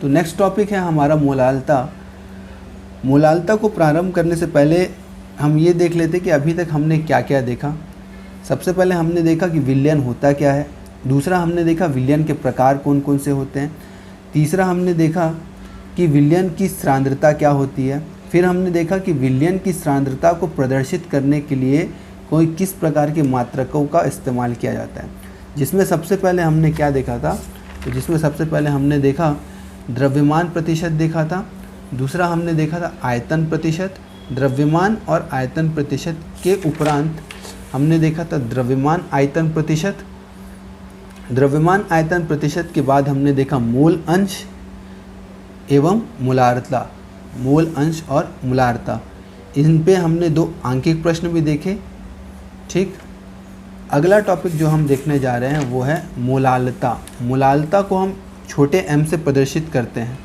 तो next topic है हमारा मोलालता। मोलालता को प्रारंभ करने से पहले हम ये देख लेते कि अभी तक हमने क्या क्या देखा। सबसे पहले हमने देखा कि विलयन होता क्या है। दूसरा हमने देखा विलयन के प्रकार कौन कौन से होते हैं। तीसरा हमने देखा कि विलयन की सांद्रता क्या होती है। फिर हमने देखा कि विलयन की सांद्रता को प्रदर्शित करने के लिए कोई किस प्रकार के मात्रकों का इस्तेमाल किया जाता है। जिसमें सबसे पहले हमने क्या देखा था, तो जिसमें सबसे पहले हमने देखा द्रव्यमान प्रतिशत देखा था। दूसरा हमने देखा था आयतन प्रतिशत। द्रव्यमान और आयतन प्रतिशत के उपरांत हमने देखा था द्रव्यमान आयतन प्रतिशत। द्रव्यमान आयतन प्रतिशत के बाद हमने देखा मोल अंश एवं मोलारता। मोल अंश और मोलारता, इन पे हमने 2 आंकिक प्रश्न भी देखे। ठीक, अगला टॉपिक जो हम देखने जा रहे हैं वो है मोलालता। मोलालता को हम छोटे m से प्रदर्शित करते हैं।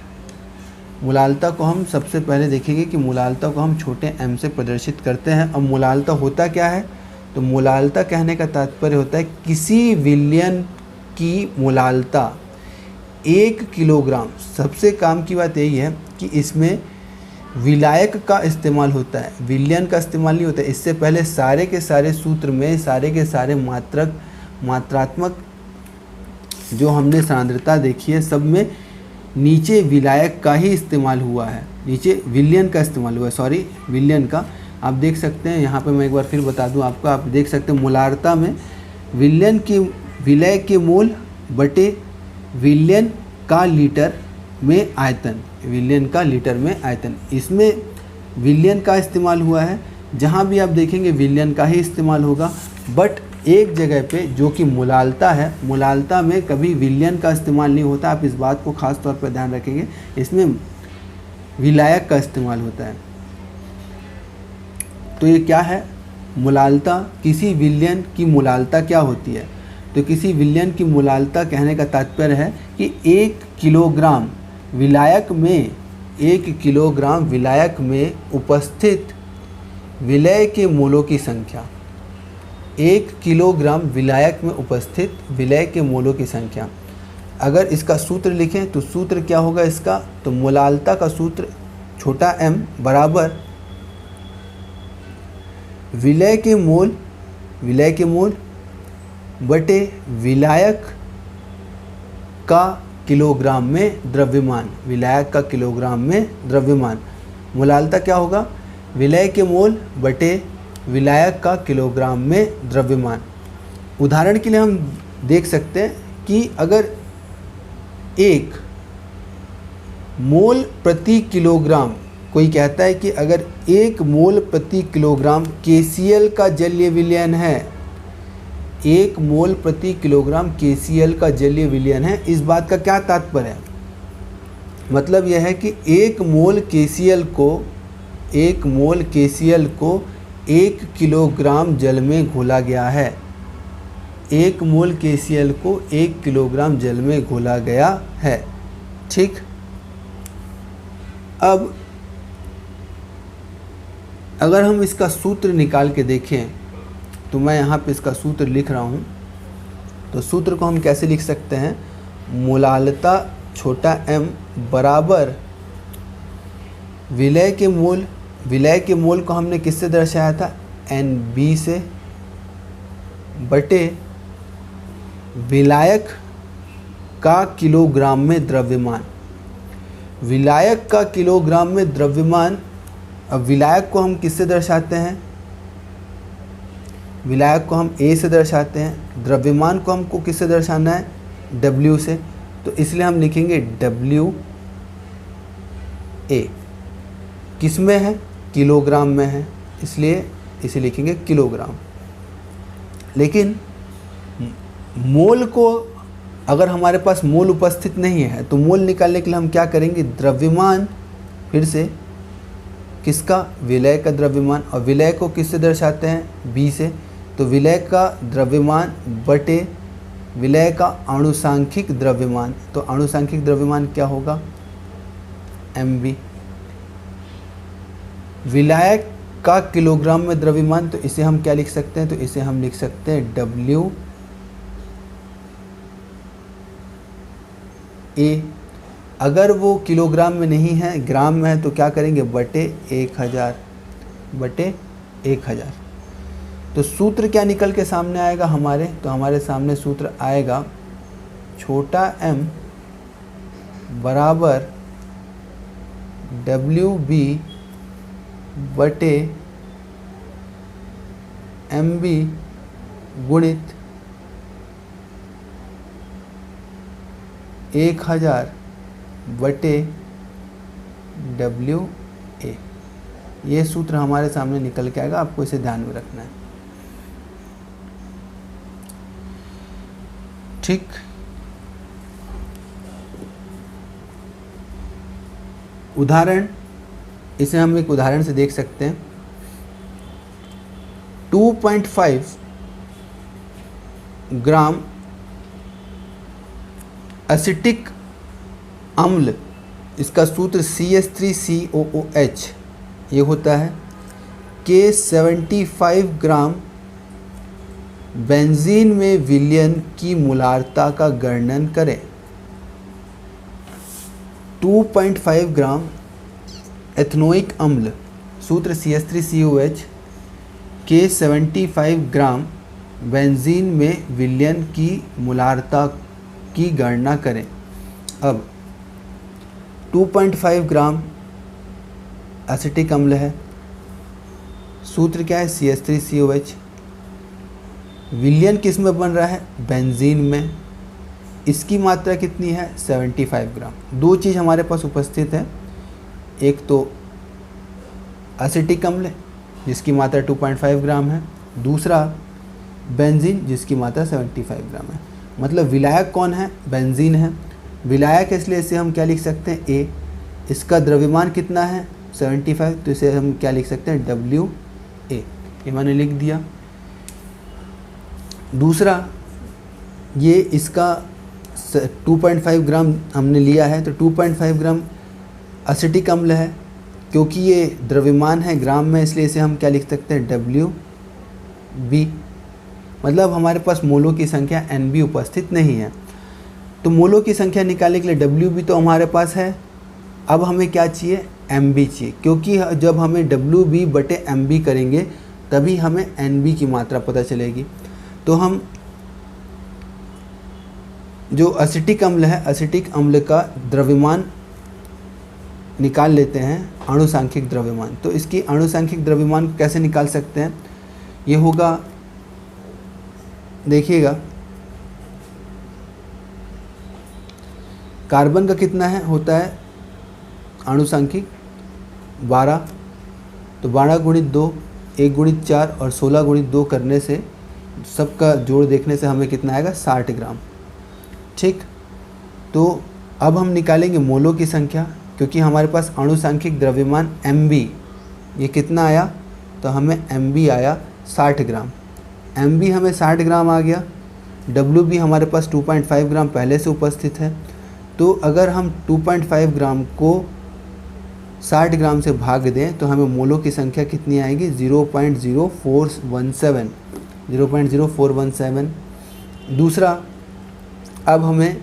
मोलालता को हम सबसे पहले देखेंगे कि मोलालता को हम छोटे m से प्रदर्शित करते हैं। अब मोलालता होता क्या है, तो मोलालता कहने का तात्पर्य होता है किसी विलयन की मोलालता 1 किलोग्राम। सबसे काम की बात यही है कि इसमें विलायक का इस्तेमाल होता है, विलयन का इस्तेमाल नहीं होता है। इससे पहले सारे के सारे सूत्र में सारे के सारे मात्रात्मक जो हमने सांद्रता देखी है सब में नीचे विलायक का ही इस्तेमाल हुआ है, नीचे विलयन का इस्तेमाल हुआ है, सॉरी विलयन का। आप देख सकते हैं यहाँ पे, मैं एक बार फिर बता दूँ आपको, आप देख सकते हैं मोलारता में विलयन की विलय के मोल बटे विलयन का लीटर में आयतन, विलयन का लीटर में आयतन, इसमें विलयन का इस्तेमाल हुआ है। जहाँ भी आप देखेंगे विलयन का ही इस्तेमाल होगा, बट एक जगह पे जो कि मोलालता है, मोलालता में कभी विलयन का इस्तेमाल नहीं होता। आप इस बात को ख़ास तौर पर ध्यान रखेंगे, इसमें विलायक का इस्तेमाल होता है। तो ये क्या है मोलालता, किसी विलयन की मोलालता क्या होती है, तो किसी विलयन की मोलालता कहने का तात्पर्य है कि 1 किलोग्राम विलायक में 1 किलोग्राम विलायक में उपस्थित विलय के मोलों की संख्या, 1 किलोग्राम विलायक में उपस्थित विलय के मोलों की संख्या। अगर इसका सूत्र लिखें तो सूत्र क्या होगा इसका, तो मोलालता का सूत्र छोटा m बराबर विलय के मोल बटे विलायक का किलोग्राम में द्रव्यमान, विलायक का किलोग्राम में द्रव्यमान। मोलालता क्या होगा, विलय के मोल बटे विलायक का किलोग्राम में द्रव्यमान। उदाहरण के लिए हम देख सकते हैं कि अगर 1 मोल प्रति किलोग्राम, कोई कहता है कि अगर 1 मोल प्रति किलोग्राम KCl का जलीय विलयन है, 1 मोल प्रति किलोग्राम KCl का जलीय विलयन है, इस बात का क्या तात्पर्य है, मतलब यह है कि 1 मोल KCl को 1 किलोग्राम जल में घोला गया है। 1 मोल KCl को 1 किलोग्राम जल में घोला गया है। ठीक, अब अगर हम इसका सूत्र निकाल के देखें तो मैं यहाँ पे इसका सूत्र लिख रहा हूँ। तो सूत्र को हम कैसे लिख सकते हैं, मोलालता छोटा m बराबर विलय के मोल, विलय के मोल को हमने किससे दर्शाया था, NB से, बटे विलायक का किलोग्राम में द्रव्यमान, विलायक का किलोग्राम में द्रव्यमान। अब विलायक को हम किससे दर्शाते हैं, विलायक को हम A से दर्शाते हैं, द्रव्यमान को हमको किससे दर्शाना है, W से, तो इसलिए हम लिखेंगे WA। किस में है, किलोग्राम में है, इसलिए इसे लिखेंगे किलोग्राम। लेकिन मोल को अगर हमारे पास मोल उपस्थित नहीं है तो मोल निकालने के लिए हम क्या करेंगे, द्रव्यमान, फिर से किसका, विलय का द्रव्यमान, और विलय को किससे दर्शाते हैं, B से, तो विलय का द्रव्यमान बटे विलय का आनुसांखिक द्रव्यमान, तो आनुसांखिक द्रव्यमान क्या होगा, MB। विलायक का किलोग्राम में द्रव्यमान, तो इसे हम क्या लिख सकते हैं, तो इसे हम लिख सकते हैं WA। अगर वो किलोग्राम में नहीं है, ग्राम में है, तो क्या करेंगे, बटे 1000, बटे 1000। तो सूत्र क्या निकल के सामने आएगा हमारे, तो हमारे सामने सूत्र आएगा छोटा m बराबर WB बटे MB गुणित 1000 बटे WA। ये सूत्र हमारे सामने निकल के आएगा, आपको इसे ध्यान में रखना है। ठीक, उदाहरण, इसे हम एक उदाहरण से देख सकते हैं। 2.5 ग्राम एसिटिक अम्ल, इसका सूत्र CH3COOH ये होता है, के 75 ग्राम बेंजीन में विलयन की मोलारता का वर्णन करें। 2.5 ग्राम एथनोइक अम्ल, सूत्र CH3COOH, के 75 ग्राम बेंजीन में विलयन की मोलारता की गणना करें। अब 2.5 ग्राम एसिटिक अम्ल है, सूत्र क्या है, CH3COH। विलयन किस में बन रहा है, बेंजीन में, इसकी मात्रा कितनी है, 75 ग्राम। दो चीज़ हमारे पास उपस्थित है, एक तो एसिटिक अम्ल जिसकी मात्रा 2.5 ग्राम है, दूसरा बेंजीन जिसकी मात्रा 75 ग्राम है। मतलब विलायक कौन है, बेंजीन है। विलायक इसलिए इसे हम क्या लिख सकते हैं, A। इसका द्रव्यमान कितना है, 75, तो इसे हम क्या लिख सकते हैं, WA। ये मैंने लिख दिया। दूसरा, ये इसका 2.5 ग्राम हमने लिया है, तो 2.5 ग्राम एसिटिक अम्ल है, क्योंकि ये द्रव्यमान है ग्राम में, इसलिए इसे हम क्या लिख सकते हैं, WB। मतलब हमारे पास मोलों की संख्या NB उपस्थित नहीं है। तो मोलों की संख्या निकालने के लिए WB तो हमारे पास है, अब हमें क्या चाहिए, MB चाहिए, क्योंकि जब हमें WB बटे MB करेंगे तभी हमें NB की मात्रा पता चलेगी। तो हम जो एसिटिक अम्ल है, एसिटिक अम्ल का द्रव्यमान निकाल लेते हैं, अणुसांख्यिक द्रव्यमान। तो इसकी अणुसांख्यिक द्रव्यमान कैसे निकाल सकते हैं, ये होगा, देखिएगा, कार्बन का कितना है, होता है अणुसांख्यिक 12, तो 12 गुणित 2, 1 गुणित 4 और 16 गुणित 2 करने से, सबका जोड़ देखने से हमें कितना आएगा, 60 ग्राम। ठीक, तो अब हम निकालेंगे मोलों की संख्या, क्योंकि हमारे पास अणुसांख्यिक द्रव्यमान MB ये कितना आया, तो हमें MB आया 60 ग्राम। MB हमें 60 ग्राम आ गया। WB हमारे पास 2.5 ग्राम पहले से उपस्थित है, तो अगर हम 2.5 ग्राम को 60 ग्राम से भाग दें तो हमें मोलों की संख्या कितनी आएगी, 0.0417। दूसरा, अब हमें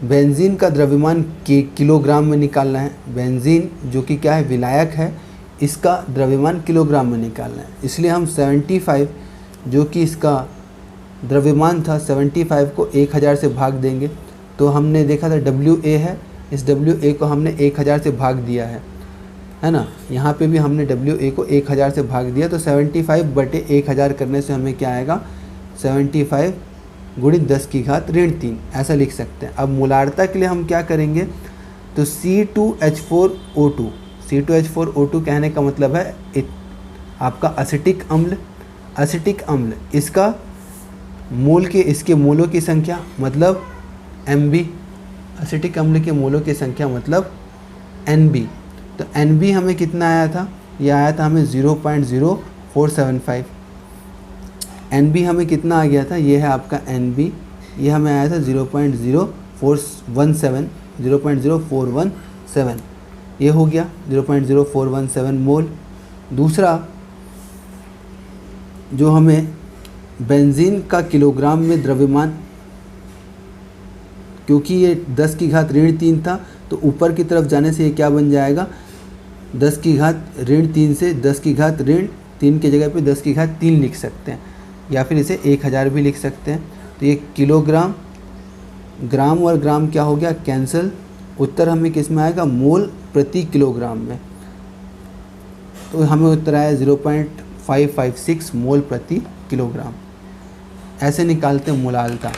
बेंजीन का द्रव्यमान किलोग्राम में निकालना है। बेंजीन जो कि क्या है, विलायक है, इसका द्रव्यमान किलोग्राम में निकालना है। इसलिए हम 75 जो कि इसका द्रव्यमान था, 75 को 1000 से भाग देंगे। तो हमने देखा था WA है, इस WA को हमने 1000 से भाग दिया है ना। यहाँ पे भी हमने WA को 1000 से भाग दिया, तो 75 बटे 1000 करने से हमें क्या आएगा, 75 गुणित 10 की घात ऋण 3, ऐसा लिख सकते हैं। अब मोलारता के लिए हम क्या करेंगे, तो C2H4O2, C2H4O2 कहने का मतलब है आपका एसिटिक अम्ल। एसिटिक अम्ल, इसका मोल के, इसके मोलों की संख्या मतलब MB, एसिटिक अम्ल के मोलों की संख्या मतलब NB। तो NB हमें कितना आया था, ये आया था हमें 0.0475। NB हमें कितना आ गया था, ये है आपका NB, ये हमें आया था 0.0417, ये हो गया 0.0417 मोल। दूसरा, जो हमें बेंजीन का किलोग्राम में द्रव्यमान, क्योंकि ये 10 की घात ऋण 3 था, तो ऊपर की तरफ जाने से ये क्या बन जाएगा, 10 की घात ऋण 3 से 10 की घात ऋण 3 की जगह पे 10 की घात 3 लिख सकते हैं, या फिर इसे 1000 भी लिख सकते हैं। तो ये किलोग्राम, ग्राम और ग्राम क्या हो गया, कैंसिल। उत्तर हमें किस में आएगा, मोल प्रति किलोग्राम में। तो हमें उत्तर आया 0.556 मोल प्रति किलोग्राम। ऐसे निकालते हैं मोलालता।